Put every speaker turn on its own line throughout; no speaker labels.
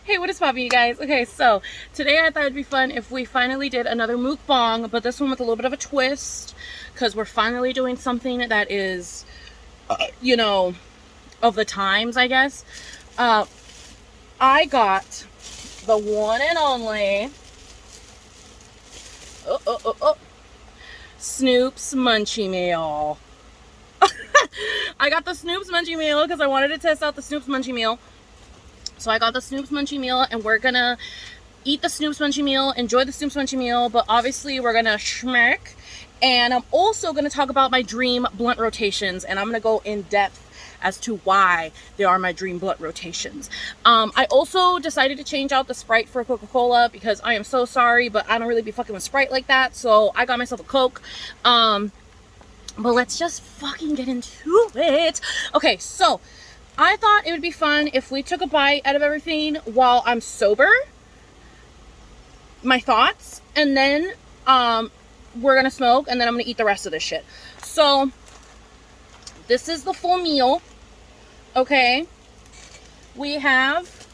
Hey, what is poppin', you guys? Okay, so today I thought it'd be fun if we finally did another mukbang, but this one with a little bit of a twist, because we're finally doing something that is, you know, of the times, I guess. I got the one and only Snoops Munchie meal. I got the Snoops Munchie meal because I wanted to test out the Snoops Munchie meal. So I got the Snoops Munchie meal, and we're gonna eat the Snoops Munchie meal, enjoy the Snoops Munchie meal, but obviously we're gonna schmack. And I'm also gonna talk about my dream blunt rotations, and I'm gonna go in depth as to why they are my dream blunt rotations. I also decided to change out the Sprite for Coca-Cola because I am so sorry, but I don't really be fucking with Sprite like that. So I got myself a Coke. But let's just fucking get into it. Okay, so I thought it would be fun if we took a bite out of everything while I'm sober. My thoughts. And then we're going to smoke, and then I'm going to eat the rest of this shit. So this is the full meal. Okay. We have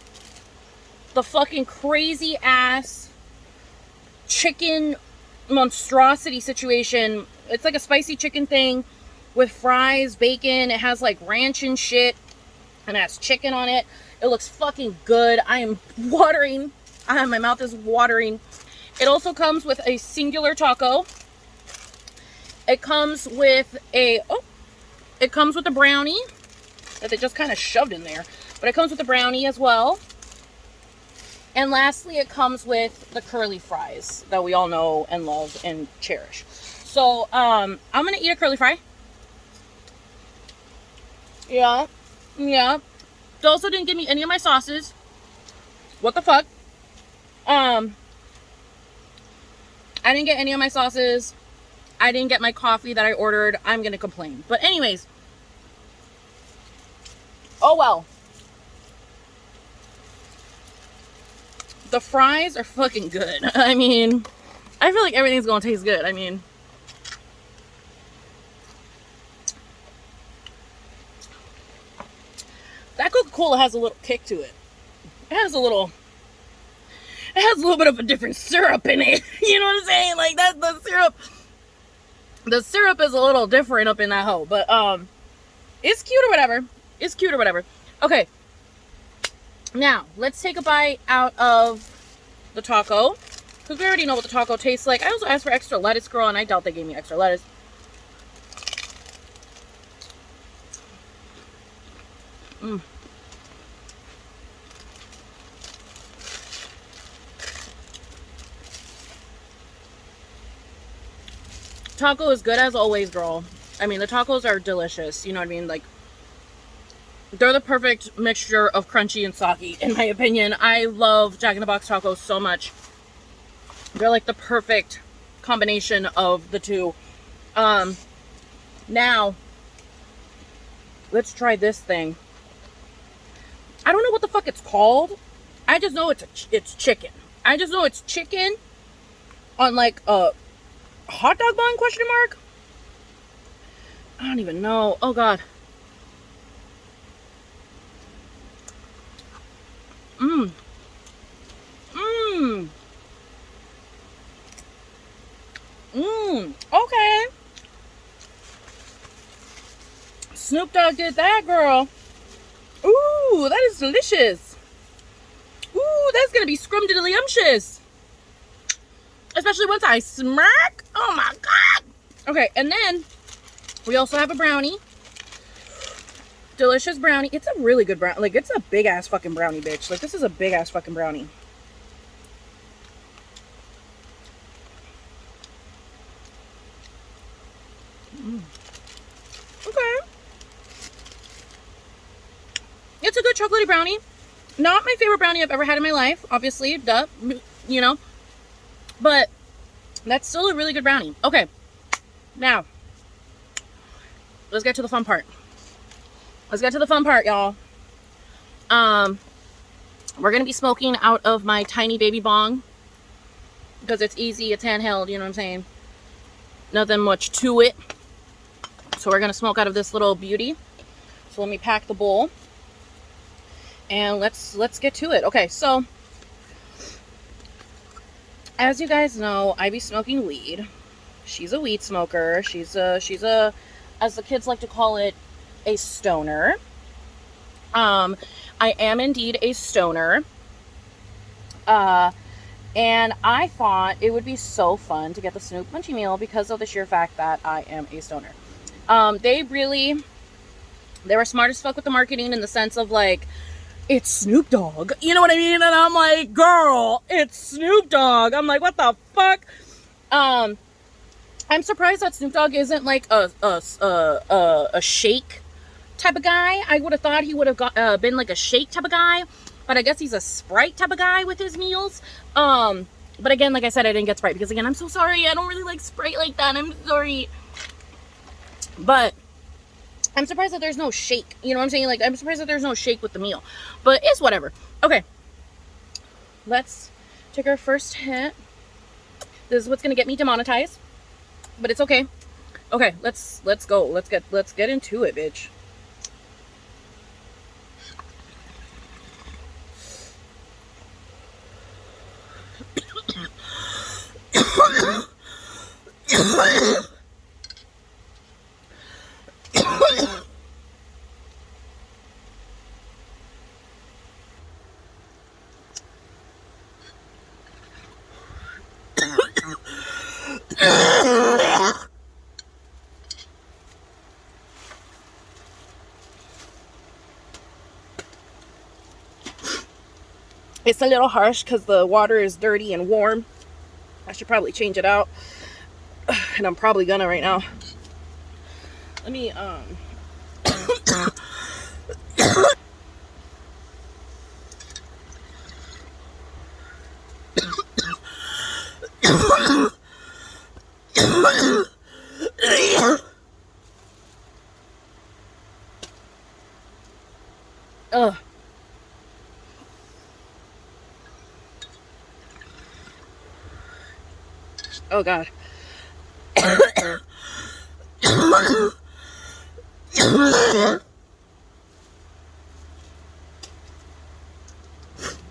the fucking crazy ass chicken monstrosity situation. It's like a spicy chicken thing with fries, bacon. It has like ranch and shit. And it has chicken on it. It looks fucking good. I am watering. My mouth is watering. It also comes with a singular taco. It comes with a brownie that they just kind of shoved in there. But it comes with a brownie as well. And lastly, it comes with the curly fries that we all know and love and cherish. So, I'm going to eat a curly fry. Yeah. Yeah. They also didn't give me any of my sauces. What the fuck? I didn't get any of my sauces. I didn't get my coffee that I ordered. I'm gonna complain. But anyways. Oh well. The fries are fucking good. I mean, I feel like everything's gonna taste good. I mean, that Coca-Cola has a little kick to it. It has a little bit of a different syrup in it. You know what I'm saying? Like that, the syrup is a little different up in that hoe. But it's cute or whatever. It's cute or whatever. Okay. Now, let's take a bite out of the taco. Because we already know what the taco tastes like. I also asked for extra lettuce, girl, and I doubt they gave me extra lettuce. Taco is good as always, girl. I mean, the tacos are delicious. You know what I mean? Like, they're the perfect mixture of crunchy and soggy, in my opinion. I love Jack in the Box tacos so much. They're like the perfect combination of the two. Now, let's try this thing. I don't know what the fuck it's called. I just know it's chicken. I just know it's chicken on like a hot dog bun, question mark? I don't even know. Oh god. Okay. Snoop Dogg did that, girl. Ooh, that is delicious. Ooh, that's gonna be scrumdiddlyumptious. Especially once I smack. Oh my god. Okay, and then we also have a brownie. Delicious brownie. It's a really good brownie. Like, it's a big ass fucking brownie, bitch. Like, this is a big ass fucking brownie. Okay. It's a good chocolatey brownie. Not my favorite brownie I've ever had in my life, obviously, duh, you know. But that's still a really good brownie. Okay. Now, let's get to the fun part. Let's get to the fun part, y'all. We're going to be smoking out of my tiny baby bong. Because it's easy, it's handheld, you know what I'm saying? Nothing much to it. So we're going to smoke out of this little beauty. So let me pack the bowl. And let's get to it. Okay, so as you guys know, I be smoking weed. She's a weed smoker. She's a, as the kids like to call it, a stoner. I am indeed a stoner. And I thought it would be so fun to get the Snoop Munchie meal because of the sheer fact that I am a stoner. They were smart as fuck with the marketing in the sense of like, it's Snoop Dogg. You know what I mean? And I'm like, girl, it's Snoop Dogg. I'm like, what the fuck? I'm surprised that Snoop Dogg isn't like a shake type of guy. I would have thought he would have been like a shake type of guy, but I guess he's a Sprite type of guy with his meals. But again, like I said, I didn't get Sprite because again, I'm so sorry. I don't really like Sprite like that. I'm sorry. But I'm surprised that there's no shake. You know what I'm saying? Like, I'm surprised that there's no shake with the meal. But it's whatever. Okay. Let's take our first hit. This is what's going to get me demonetized. But it's okay. Okay, let's go. Let's get into it, bitch. It's a little harsh because the water is dirty and warm. I should probably change it out. And I'm probably gonna right now. Let me, Ugh. Oh God.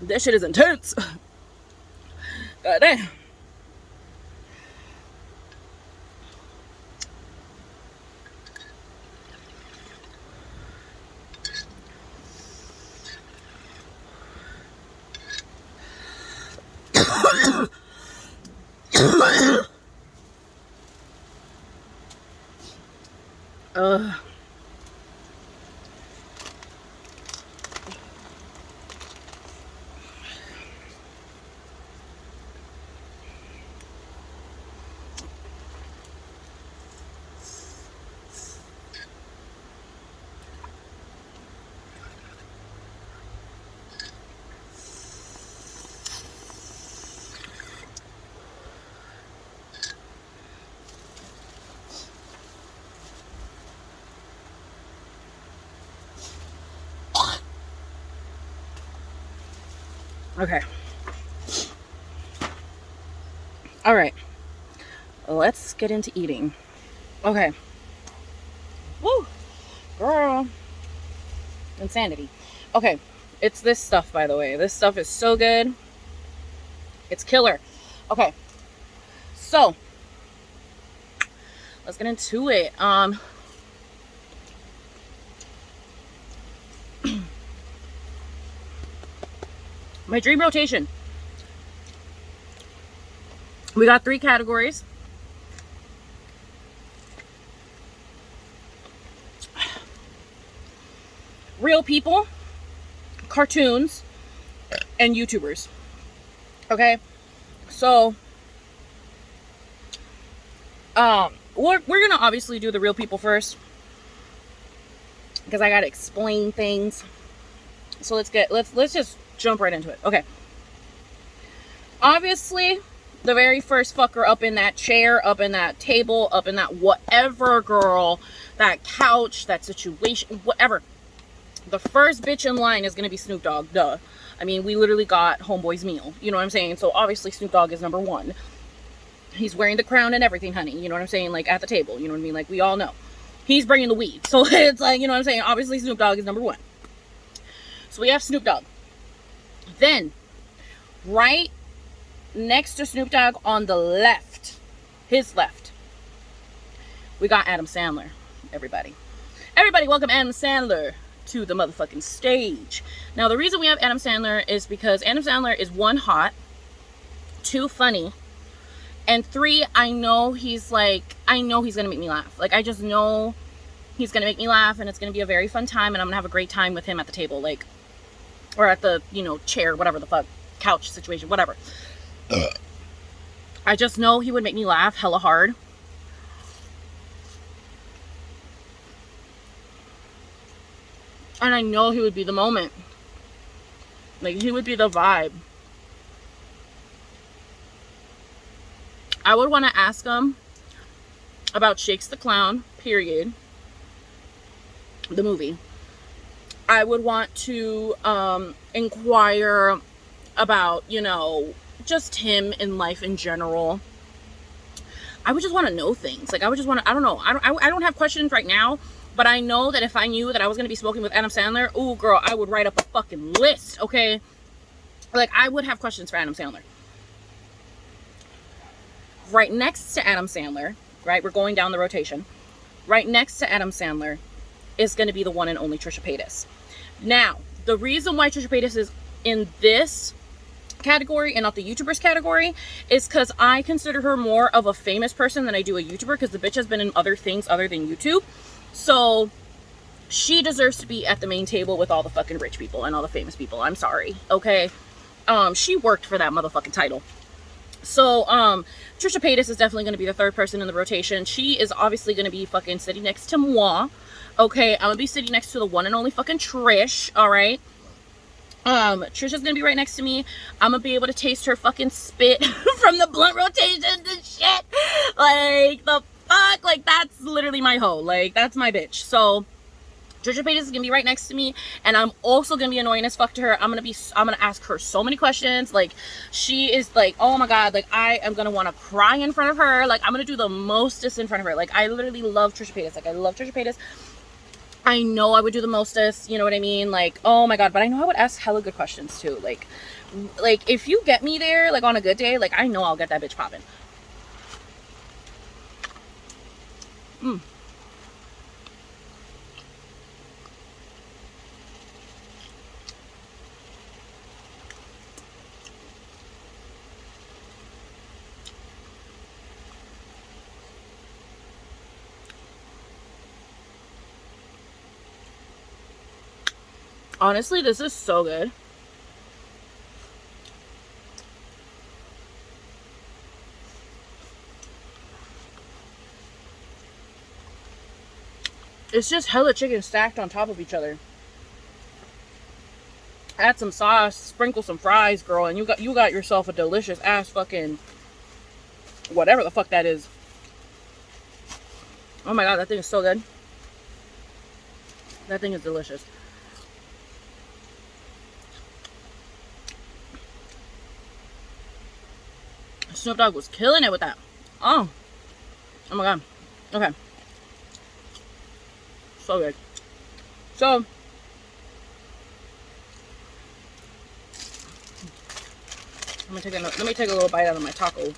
This shit is intense. God damn. Okay. All right. Let's get into eating. Okay. Woo! Girl. Insanity. Okay. It's this stuff, by the way. This stuff is so good. It's killer. Okay. So, let's get into it. My dream rotation. We got 3 categories. Real people, cartoons, and YouTubers. Okay? So, we're gonna obviously do the real people first. Because I gotta explain things. So let's just jump right into it. Okay. Obviously, the very first fucker up in that chair, up in that table, up in that whatever, girl, that couch, that situation, whatever. The first bitch in line is going to be Snoop Dogg. Duh. I mean, we literally got Homeboy's meal. You know what I'm saying? So obviously Snoop Dogg is number 1. He's wearing the crown and everything, honey. You know what I'm saying? Like, at the table. You know what I mean? Like, we all know. He's bringing the weed. So it's like, you know what I'm saying? Obviously Snoop Dogg is number 1. So we have Snoop Dogg. Then, right next to Snoop Dogg on the left, his left, we got Adam Sandler. Everybody, welcome Adam Sandler to the motherfucking stage. Now, the reason we have Adam Sandler is because Adam Sandler is 1, hot, 2, funny, and 3, I know he's gonna make me laugh. Like, I just know he's gonna make me laugh, and it's gonna be a very fun time, and I'm gonna have a great time with him at the table, like, or at the, you know, chair, whatever the fuck, couch situation, whatever. I just know he would make me laugh hella hard. And I know he would be the moment. Like, he would be the vibe. I would want to ask him about Shakes the Clown, period. The movie. I would want to inquire about, you know, just him in life in general. I would just want to know things. Like, I would just want to, I don't know. I don't have questions right now, but I know that if I knew that I was going to be smoking with Adam Sandler, ooh, girl, I would write up a fucking list, okay? Like, I would have questions for Adam Sandler. Right next to Adam Sandler, right? We're going down the rotation. Right next to Adam Sandler is going to be the one and only Trisha Paytas. Now, the reason why Trisha Paytas is in this category and not the YouTubers category is because I consider her more of a famous person than I do a YouTuber, because the bitch has been in other things other than YouTube. So she deserves to be at the main table with all the fucking rich people and all the famous people. I'm sorry, okay? She worked for that motherfucking title. So Trisha Paytas is definitely going to be the third person in the rotation. She is obviously going to be fucking sitting next to moi. Okay, I'm going to be sitting next to the one and only fucking Trish, all right? Trisha's gonna be right next to me. I'm gonna be able to taste her fucking spit from the blunt rotations and shit. Like, the fuck? Like, that's literally my hoe. Like, that's my bitch. So, Trisha Paytas is gonna be right next to me, and I'm also gonna be annoying as fuck to her. I'm gonna ask her so many questions. Like, she is like, oh my god, like, I am gonna want to cry in front of her. Like, I'm gonna do the mostest in front of her. Like, I literally love Trisha Paytas. Like, I love Trisha Paytas. I know I would do the mostest, you know what I mean? Like, oh my god, but I know I would ask hella good questions too. Like if you get me there, like, on a good day, like, I know I'll get that bitch popping. Honestly, this is so good. It's just hella chicken stacked on top of each other. Add some sauce, sprinkle some fries, girl, and you got yourself a delicious ass fucking whatever the fuck that is. Oh my god, that thing is so good. That thing is delicious. Snoop Dogg was killing it with that. Oh my god. Okay. So good. So, let me take a little bite out of my taco.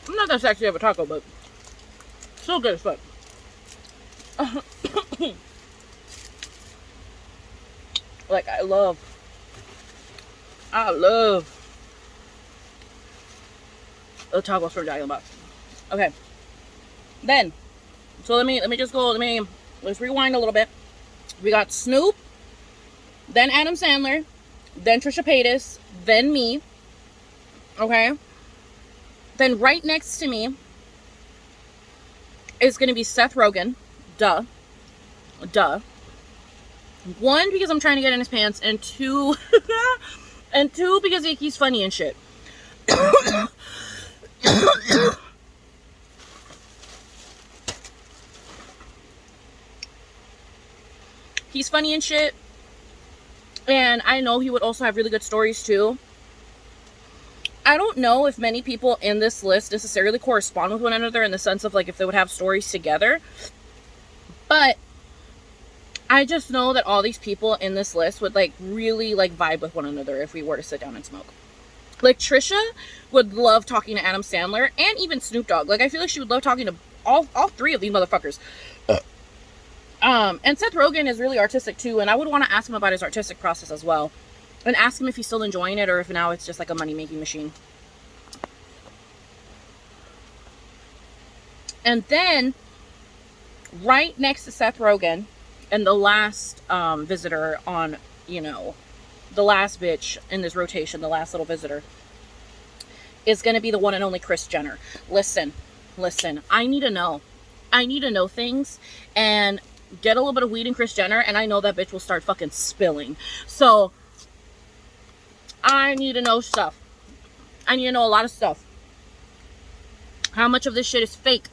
I'm not that sexy of a taco, but still good as fuck. Like, I love the tacos from Jack in the Box. Okay. Then, so let's rewind a little bit. We got Snoop, then Adam Sandler, then Trisha Paytas, then me. Okay. Then right next to me is going to be Seth Rogen. Duh. One, because I'm trying to get in his pants, and two, because he's funny and shit. He's funny and shit. And I know he would also have really good stories too. I don't know if many people in this list necessarily correspond with one another in the sense of like if they would have stories together. But I just know that all these people in this list would like really like vibe with one another if we were to sit down and smoke. Like Trisha would love talking to Adam Sandler and even Snoop Dogg. Like I feel like she would love talking to all three of these motherfuckers. And Seth Rogen is really artistic too, and I would want to ask him about his artistic process as well. And ask him if he's still enjoying it or if now it's just like a money-making machine. And then, right next to Seth Rogen, and the last visitor on, you know, the last bitch in this rotation, the last little visitor, is going to be the one and only Kris Jenner. Listen, I need to know. I need to know things, and get a little bit of weed in Kris Jenner, and I know that bitch will start fucking spilling. So, I need to know stuff. I need to know a lot of stuff. How much of this shit is fake?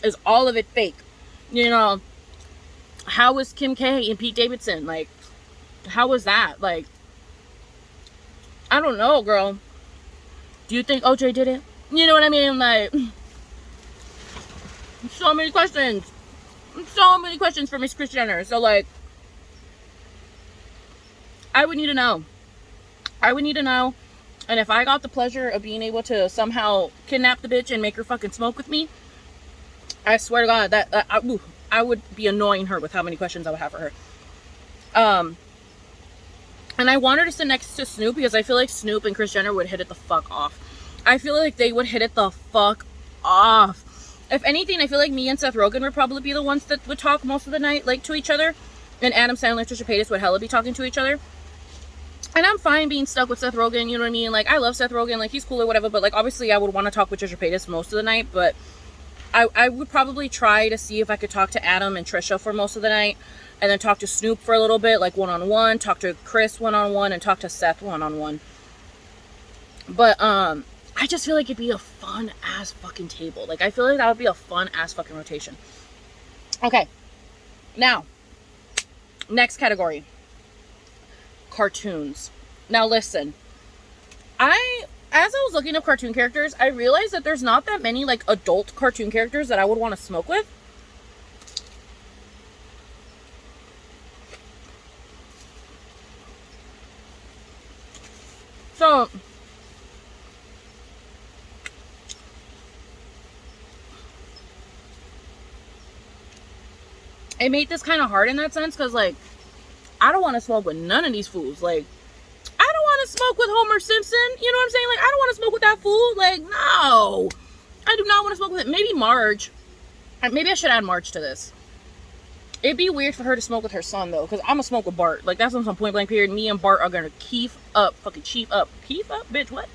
Is all of it fake? You know, how was Kim K and Pete Davidson? Like, how was that? Like, I don't know, girl. Do you think OJ did it? You know what I mean? Like, so many questions. So many questions for Miss Kris Jenner. So, like, I would need to know. I would need to know. And if I got the pleasure of being able to somehow kidnap the bitch and make her fucking smoke with me, I swear to God that I would be annoying her with how many questions I would have for her. And I want her to sit next to Snoop because I feel like Snoop and Kris Jenner would hit it the fuck off. I feel like they would hit it the fuck off. If anything, I feel like me and Seth Rogen would probably be the ones that would talk most of the night, like, to each other. And Adam Sandler, Trisha Paytas would hella be talking to each other. And I'm fine being stuck with Seth Rogen, you know what I mean? Like, I love Seth Rogen, like, he's cool or whatever, but, like, obviously I would want to talk with Trisha Paytas most of the night, but I would probably try to see if I could talk to Adam and Trisha for most of the night, and then talk to Snoop for a little bit, like, one-on-one, talk to Kris one-on-one, and talk to Seth one-on-one. But, I just feel like it'd be a fun-ass fucking table. Like, I feel like that would be a fun-ass fucking rotation. Okay. Now, next category. Cartoons. Now listen, as I was looking up cartoon characters, I realized that there's not that many like adult cartoon characters that I would want to smoke with. So it made this kind of hard in that sense because like I don't want to smoke with none of these fools. Like, I don't want to smoke with Homer Simpson. You know what I'm saying? Like, I don't want to smoke with that fool. Like, no. I do not want to smoke with it. Maybe Marge. Maybe I should add Marge to this. It'd be weird for her to smoke with her son, though. Because I'm going to smoke with Bart. Like, that's on some point blank period. Me and Bart are going to keef up. Fucking chief up. Keef up? Bitch, what?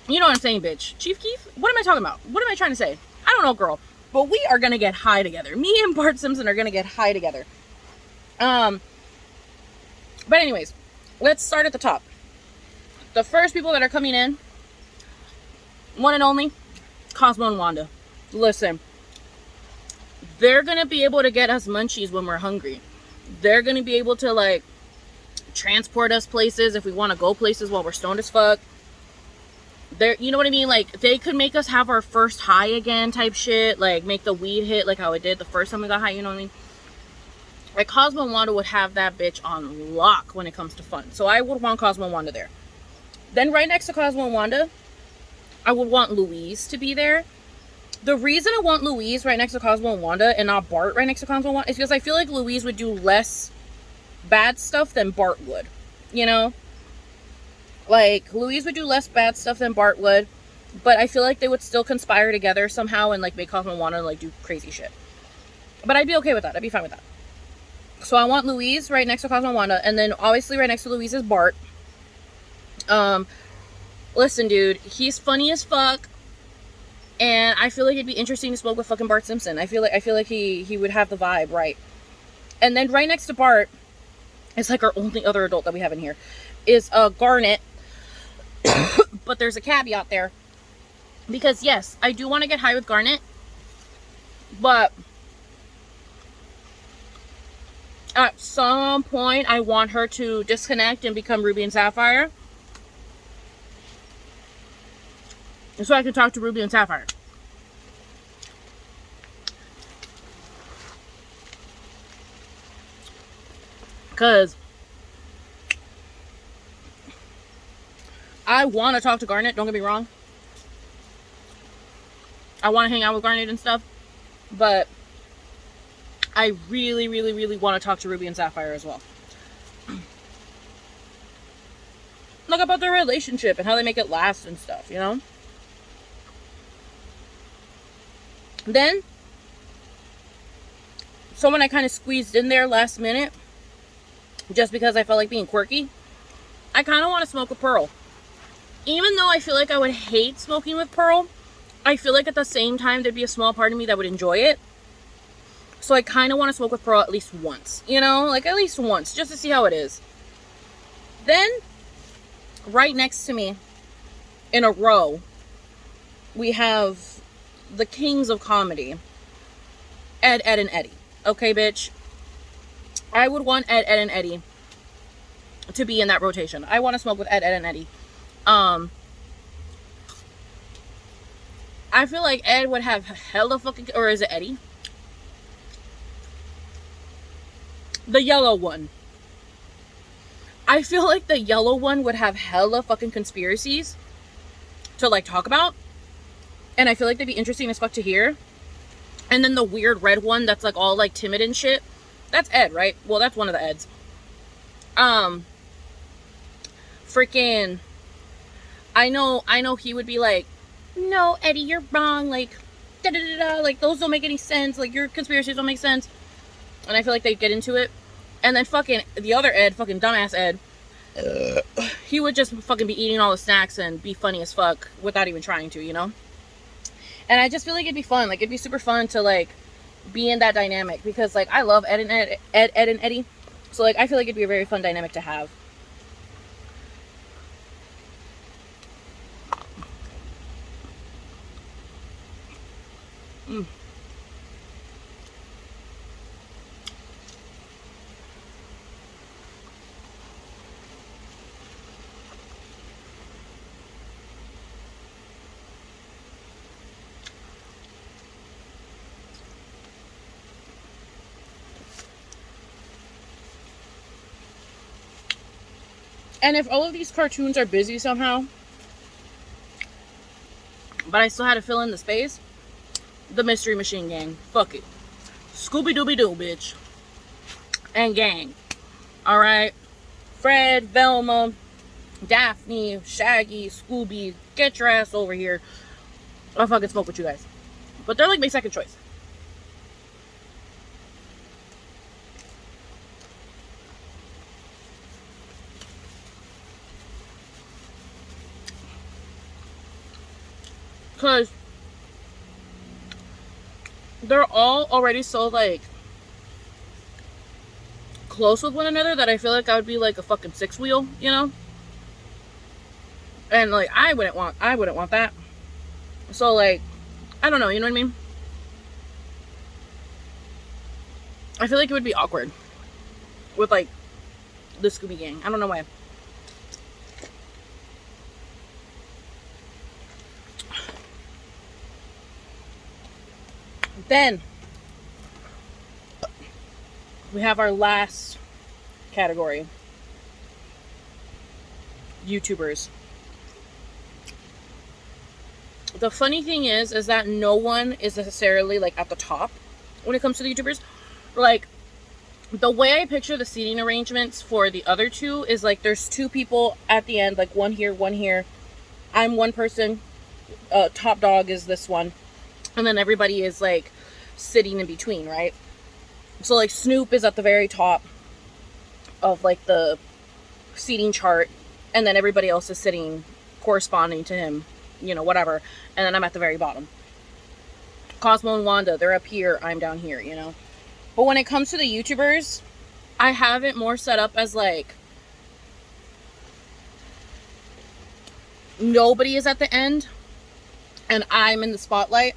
You know what I'm saying, bitch. Chief Keef? What am I talking about? What am I trying to say? I don't know, girl. But we are going to get high together. Me and Bart Simpson are going to get high together. But anyways, let's start at the top. The first people that are coming in, one and only, Cosmo and Wanda. Listen, they're going to be able to get us munchies when we're hungry. They're going to be able to, like, transport us places if we want to go places while we're stoned as fuck. They're, you know what I mean? Like, they could make us have our first high again type shit. Like, make the weed hit like how it did the first time we got high, you know what I mean? Like, Cosmo and Wanda would have that bitch on lock when it comes to fun. So I would want Cosmo and Wanda there. Then right next to Cosmo and Wanda, I would want Louise to be there. The reason I want Louise right next to Cosmo and Wanda and not Bart right next to Cosmo and Wanda is because I feel like Louise would do less bad stuff than Bart would. You know? Like, Louise would do less bad stuff than Bart would. But I feel like they would still conspire together somehow and, like, make Cosmo and Wanda, like, do crazy shit. But I'd be okay with that. I'd be fine with that. So I want Louise right next to Cosmo and Wanda. And then, obviously, right next to Louise is Bart. Listen, dude. He's funny as fuck. And I feel like it'd be interesting to smoke with fucking Bart Simpson. I feel like he would have the vibe, right? And then right next to Bart is, like, our only other adult that we have in here. Is, Garnet. But there's a caveat there. Because, yes, I do want to get high with Garnet. But At some point, I want her to disconnect and become Ruby and Sapphire, so I can talk to Ruby and Sapphire. Because I want to talk to Garnet, don't get me wrong. I want to hang out with Garnet and stuff. But I really, really, really want to talk to Ruby and Sapphire as well. Like about their relationship and how they make it last and stuff, you know? Then, someone I kind of squeezed in there last minute, just because I felt like being quirky. I kind of want to smoke with Pearl. Even though I feel like I would hate smoking with Pearl, I feel like at the same time there'd be a small part of me that would enjoy it. So I kind of want to smoke with Pearl at least once. You know? Like at least once. Just to see how it is. Then, right next to me, in a row, we have the kings of comedy. Ed, and Eddy. Okay, bitch? I would want Ed, and Eddy to be in that rotation. I want to smoke with Ed, and Eddy. I feel like Ed would have hella fucking... Or is it Eddy? The yellow one. I feel like the yellow one would have hella fucking conspiracies to, like, talk about. And I feel like they'd be interesting as fuck to hear. And then the weird red one that's, like, all, like, timid and shit. That's Ed, right? Well, that's one of the Eds. Freaking... I know he would be like, no, Eddy, you're wrong. Like, da-da-da-da. Like, those don't make any sense. Like, your conspiracies don't make sense. And I feel like they'd get into it. And then fucking the other Ed, fucking dumbass Ed, he would just fucking be eating all the snacks and be funny as fuck without even trying to, you know? And I just feel like it'd be fun. Like, it'd be super fun to, like, be in that dynamic. Because, like, I love Ed and Eddy. So, like, I feel like it'd be a very fun dynamic to have. Mm. And if all of these cartoons are busy somehow, but I still had to fill in the space, the Mystery Machine Gang. Fuck it. Scooby-Dooby-Doo, bitch. And gang. Alright? Fred, Velma, Daphne, Shaggy, Scooby, get your ass over here. I'll fucking smoke with you guys. But they're like my second choice. Because they're all already so, like, close with one another that I feel like I would be like a fucking six wheel, you know? And, like, I wouldn't want that. So, like, I don't know, you know what I mean? I feel like it would be awkward with, like, the Scooby Gang. I don't know why. Then we have our last category. YouTubers. The funny thing is that no one is necessarily, like, at the top when it comes to the YouTubers. Like, the way I picture the seating arrangements for the other two is, like, there's two people at the end, like, one here, one here. I'm one person. Top dog is this one. And then everybody is, like, sitting in between, right? So, like, Snoop is at the very top of, like, the seating chart. And then everybody else is sitting corresponding to him, you know, whatever. And then I'm at the very bottom. Cosmo and Wanda, they're up here, I'm down here, you know. But when it comes to the YouTubers, I have it more set up as, like, nobody is at the end and I'm in the spotlight.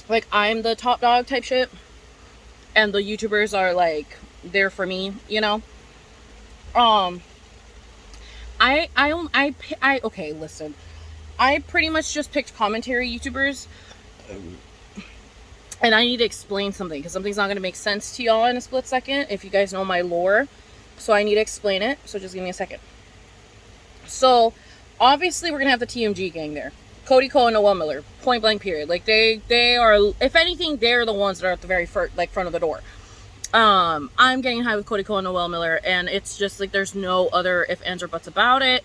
Like, I'm the top dog type shit. and the YouTubers are like there for me, you know. Okay, listen. I pretty much just picked commentary YouTubers, and I need to explain something because something's not going to make sense to y'all in a split second if you guys know my lore. So I need to explain it. So just give me a second. So obviously we're going to have the TMG gang there. Cody Ko and Noel Miller, point blank period. Like they are, if anything, they're the ones that are at the very front of the door. I'm getting high with Cody Ko and Noel Miller, and it's just like there's no other if, ands, or buts about it.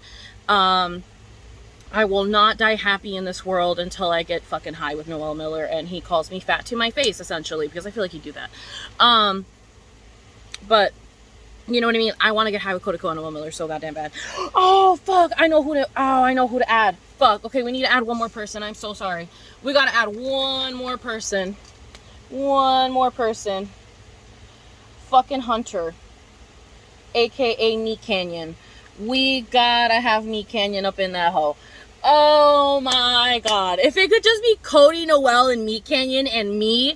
I will not die happy in this world until I get fucking high with Noel Miller and he calls me fat to my face, essentially, because I feel like he'd do that. But you know what I mean? I want to get high with Cody Ko and Noel Miller so goddamn bad. Oh fuck! I know who to add. Fuck. Okay, we need to add one more person. I'm so sorry. We gotta add one more person. Fucking Hunter, aka Meat Canyon. We gotta have Meat Canyon up in that hole. Oh my god. If it could just be Cody, Noel, and Meat Canyon and me,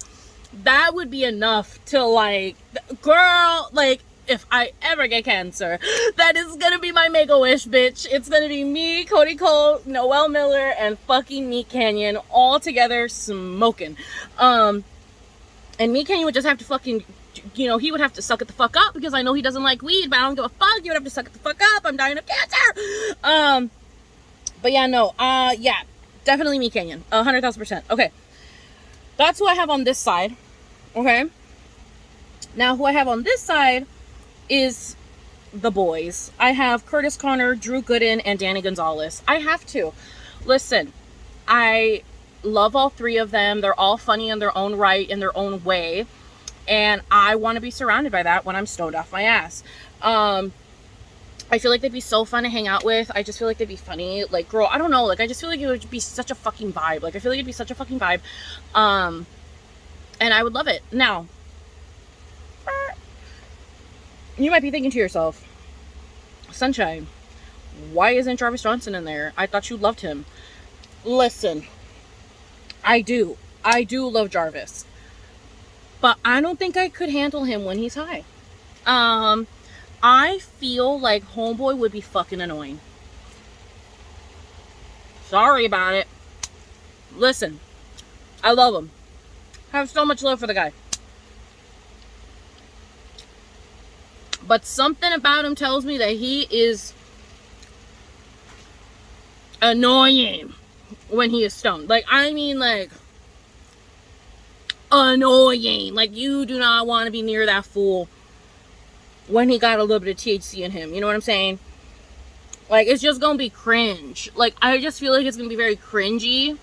that would be enough to like, girl, like, if I ever get cancer, that is gonna be my mega wish, bitch. It's gonna be me, Cody Ko, Noel Miller, and fucking Meat Canyon all together smoking. And Meat Canyon would just have to fucking, you know, he would have to suck it the fuck up because I know he doesn't like weed, but I don't give a fuck. He would have to suck it the fuck up. I'm dying of cancer. But yeah, no, yeah, definitely Meat Canyon, 100,000%. Okay, that's who I have on this side. Okay, now who I have on this side is the boys. I have Kurtis Conner, Drew Gooden, and Danny Gonzalez. I have to. Listen, I love all three of them. They're all funny in their own right, in their own way. And I want to be surrounded by that when I'm stoned off my ass. I feel like they'd be so fun to hang out with. I just feel like they'd be funny. Like, girl, I don't know. Like, I just feel like it would be such a fucking vibe. Like, I feel like it'd be such a fucking vibe. And I would love it. Now, you might be thinking to yourself, Sunshine, why isn't Jarvis Johnson in there? I thought you loved him. Listen, I do love Jarvis. But I don't think I could handle him when he's high. I feel like homeboy would be fucking annoying. Sorry about it. Listen, I love him. I have so much love for the guy. But something about him tells me that he is annoying when he is stoned. Like, I mean, like, annoying. Like, you do not want to be near that fool when he got a little bit of THC in him. You know what I'm saying? Like, it's just gonna be cringe. Like, I just feel like it's gonna be very cringy,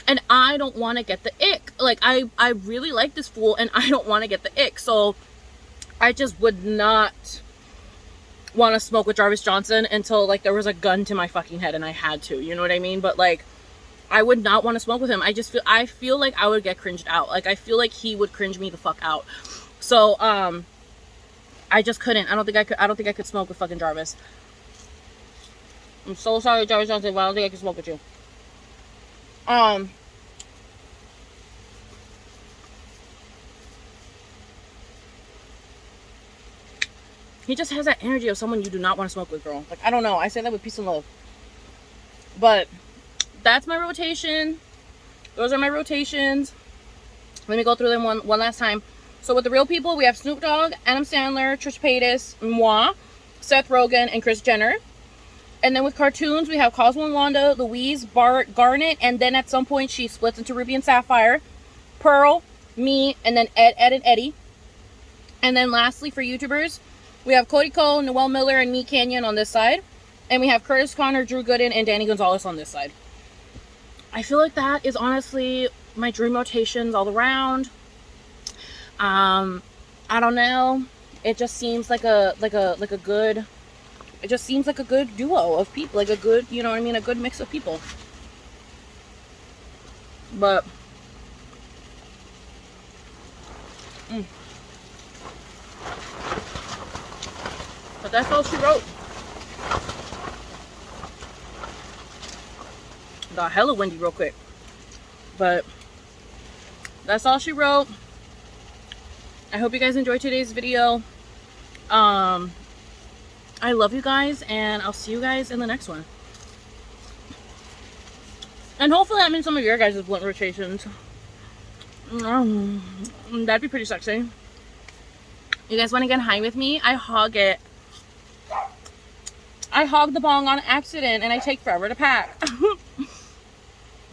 and I don't want to get the ick. Like, I really like this fool, and I don't want to get the ick. So I just would not want to smoke with Jarvis Johnson until, like, there was a gun to my fucking head and I had to. You know what I mean? But, like, I would not want to smoke with him. I feel like I would get cringed out. Like, I feel like he would cringe me the fuck out. So, I just couldn't. I don't think I could smoke with fucking Jarvis. I'm so sorry, Jarvis Johnson, but I don't think I can smoke with you. He just has that energy of someone you do not want to smoke with, girl. Like, I don't know. I say that with peace and love. But that's my rotation. Those are my rotations. Let me go through them one last time. So with the real people, we have Snoop Dogg, Adam Sandler, Trisha Paytas, moi, Seth Rogan, and Kris Jenner. And then with cartoons, we have Cosmo and Wanda, Louise, Bart, Garnet, and then at some point she splits into Ruby and Sapphire, Pearl, me, and then Ed and Eddy. And then lastly, for YouTubers, we have Cody Ko, Noel Miller, and Meat Canyon on this side. And we have Kurtis Conner, Drew Gooden, and Danny Gonzalez on this side. I feel like that is honestly my dream rotations all around. I don't know. It just seems like a good, it just seems like a good duo of people, like a good, you know what I mean, a good mix of people. But that's all she wrote. Got hella windy real quick. But that's all she wrote. I hope you guys enjoyed today's video. I love you guys, and I'll see you guys in the next one. And hopefully that means some of your guys' blunt rotations. That'd be pretty sexy. You guys want to get high with me? I hog it. I hog the bong on accident, and I take forever to pack.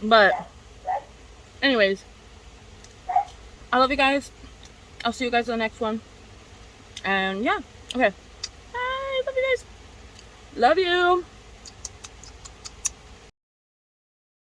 But anyways, I love you guys. I'll see you guys in the next one. And yeah, okay. Bye. Love you guys. Love you.